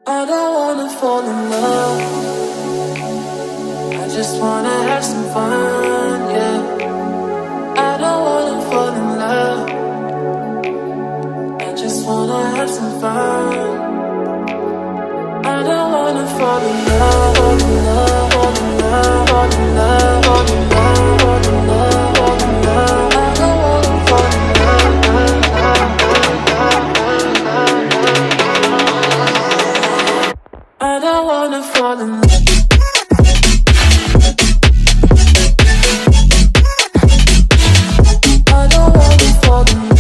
I don't wanna fall in love. I just wanna have some fun, yeah. I don't wanna fall in love. I just wanna have some fun. I don't wanna fall in love, fall in love, fall in love, fall in love, fall in love, fall in love, fall in love. I don't wanna fall in love, I don't wanna fall in love.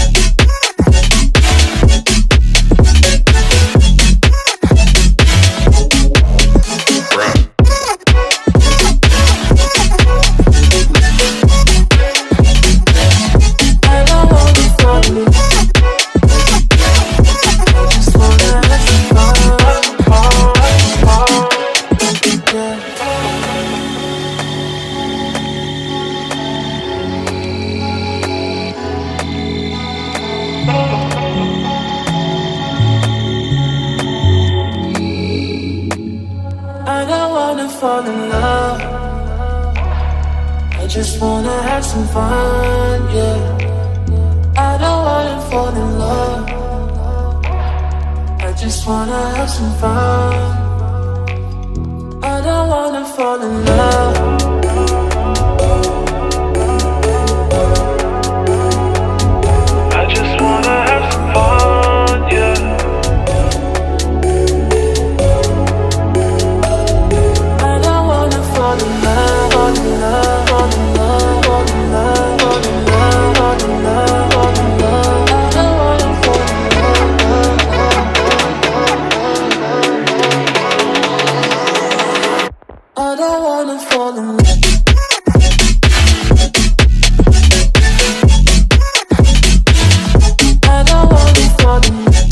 Fall in love. I just wanna have some fun, yeah. I don't wanna fall in love. I just wanna have some fun. I don't wanna fall in love. I just wanna have some fun, yeah. Fall in love, fall in love, fall in love, fall in love, fall in love, fall in love, fall in love. I don't wanna fall in love. I don't wanna fall in love. I don't wanna fall in love.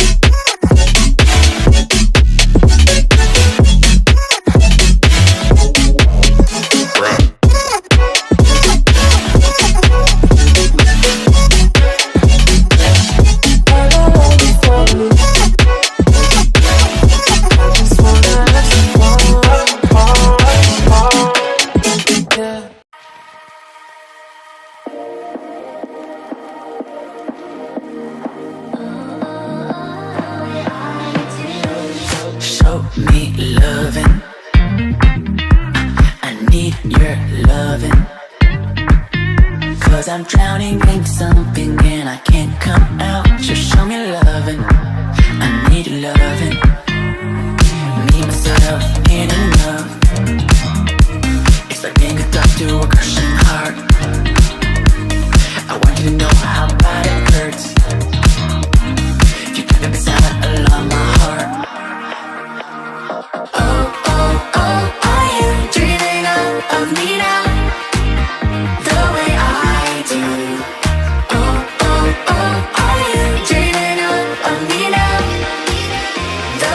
Show me loving. I need your loving. 'Cause I'm drowning in something and I can't come out. Just show me loving. I need loving. Me, myself, and enough. It's like being a dog to a crushing heart. I want you to know how bad it hurts. You got me beside along my heart. Oh, oh, oh, are you dreaming of me now? The way I do. Oh, oh, oh, are you dreaming of me now? The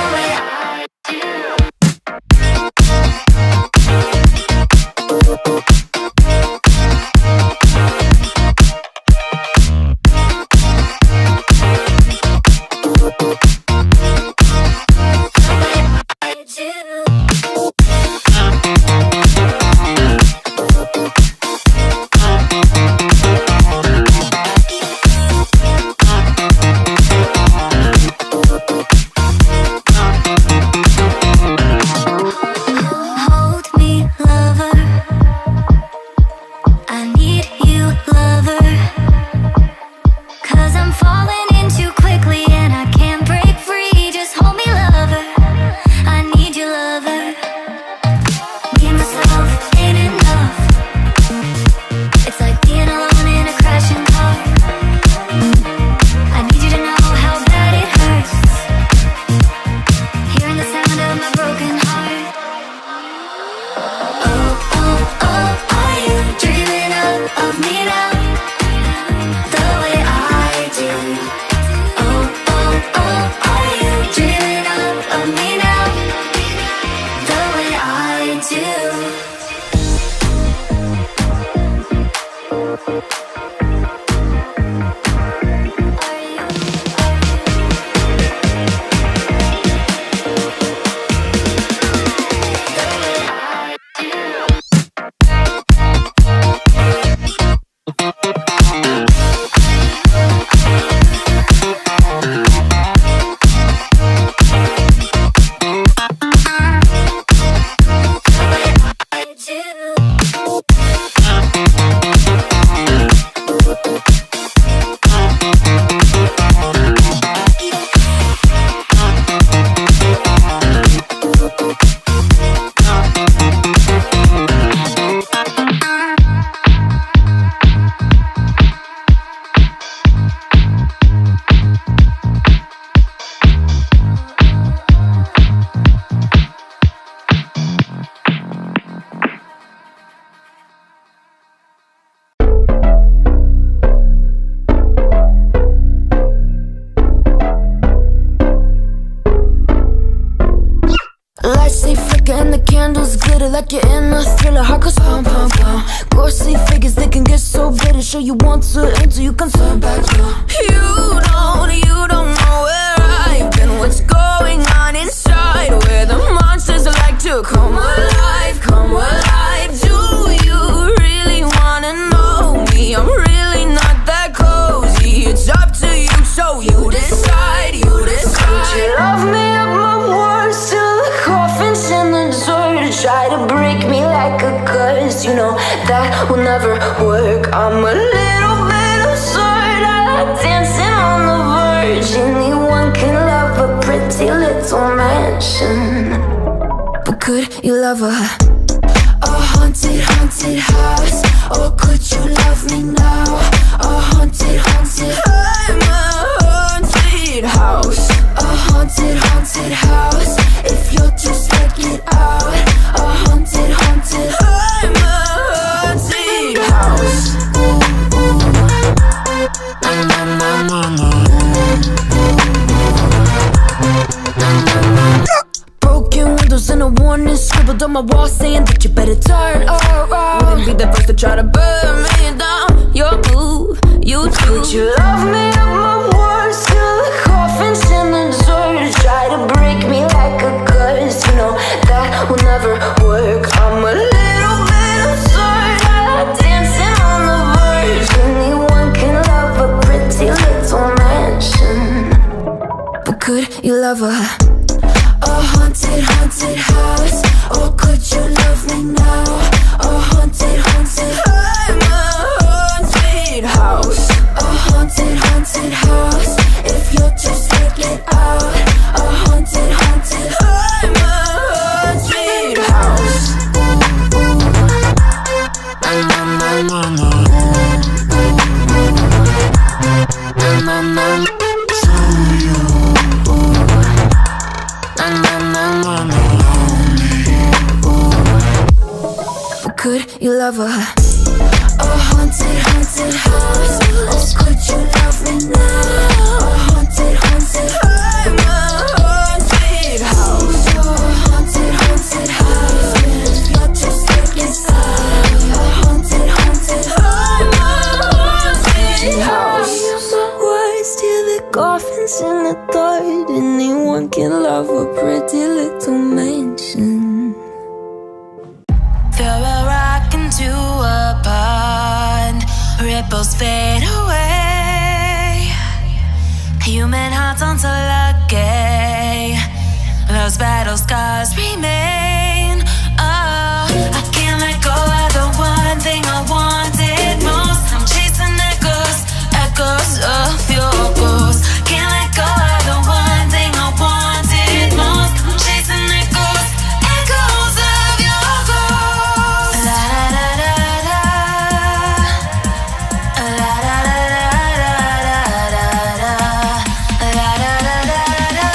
Lights stay flicker and the candles glitter like you're in a thriller. Heart goes pum pum pum. Ghostly figures, they can get so bitter. Sure you want to enter, you can turn back. You don't know where I've been. What's going on inside? Where the monsters like to come alive, come alive. Do you really wanna know me? I'm really not that cozy. It's up to you, so you decide, you decide. Could you love me up my worst till the coffin's in the dirt? Try to break me like a curse, you know that will never work. I'm a little bit absurd, I like dancing on the verge. Anyone can love a pretty little mansion, but could you love a haunted, haunted house? Or could you love me now? A haunted, haunted, I'm a haunted house. A haunted, haunted house. If you're too scared, get out. A haunted, haunted, I'm a haunted house. Broken windows and a warning scribbled on my wall saying that you better turn around. Wouldn't be the first to try to burn me down. Your move, you do. Could you love me up my worst till the coffin's in the dirt? Try to break me like a curse, you know that will never work. I'm a little bit absurd, I like dancing on the verge. Anyone can love a pretty little mansion, but could you love a haunted, haunted house? Or could you love me now? A haunted, haunted, I'm a haunted house. A haunted, haunted house. If you're too scared, get out. A haunted, haunted, I'm a haunted house. Could you love a haunted, haunted house? Or could you love me now? A haunted, haunted, I'm a haunted house. A haunted, haunted house. If you're too scared, get out. A haunted, haunted, I'm a haunted house. My words till the coffin's in the dirt. Anyone can love a pretty little mansion. Throw a rock into a pond, ripples fade away. Human hearts aren't so lucky, those battle scars remain. Oh, I can't let go of the one thing I wanted most. I'm chasing echoes, echoes of your ghost. Can't let go of the one thing I wanted most. I'm chasing echoes, echoes of your ghost. La da da da da, la da da da da da, la da da da da.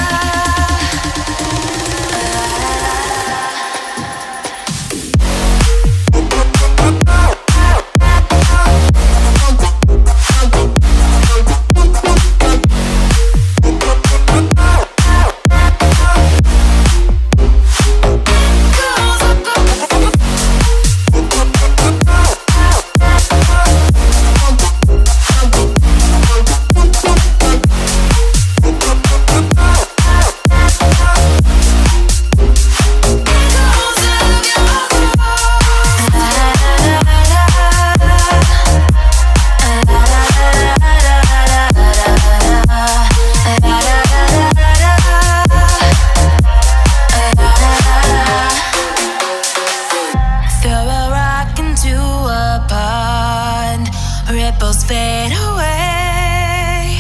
Ripples fade away.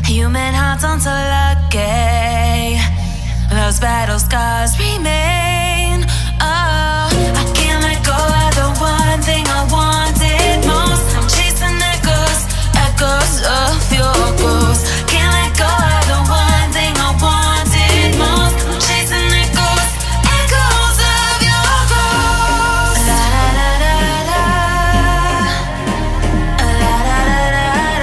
Human hearts aren't so lucky, those battle scars remain. Oh, I can't let go of the one thing I wanted most. I'm chasing echoes, echoes of your ghost. Can't let go of the one thing I wanted most. I'm chasing echoes, echoes of your ghost. La da da da da. La da da da da.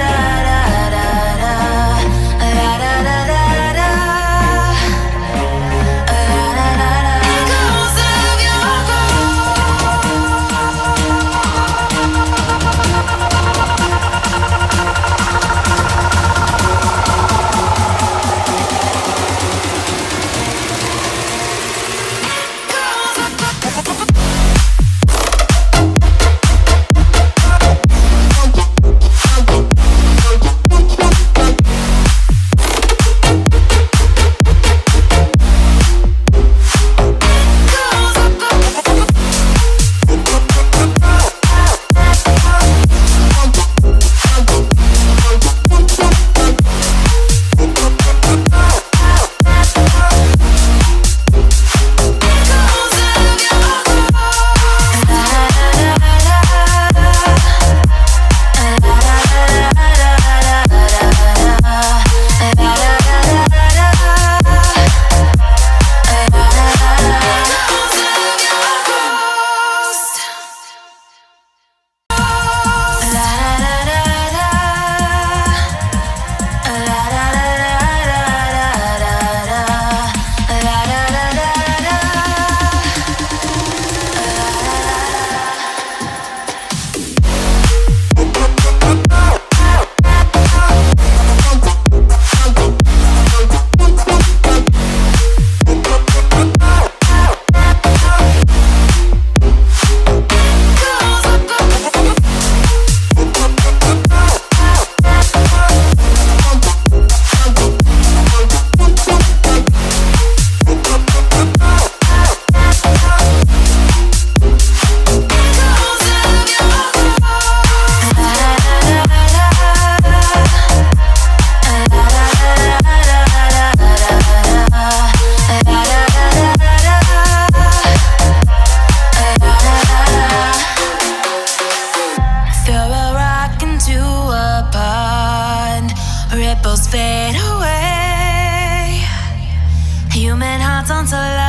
shadows fade away. Human hearts on to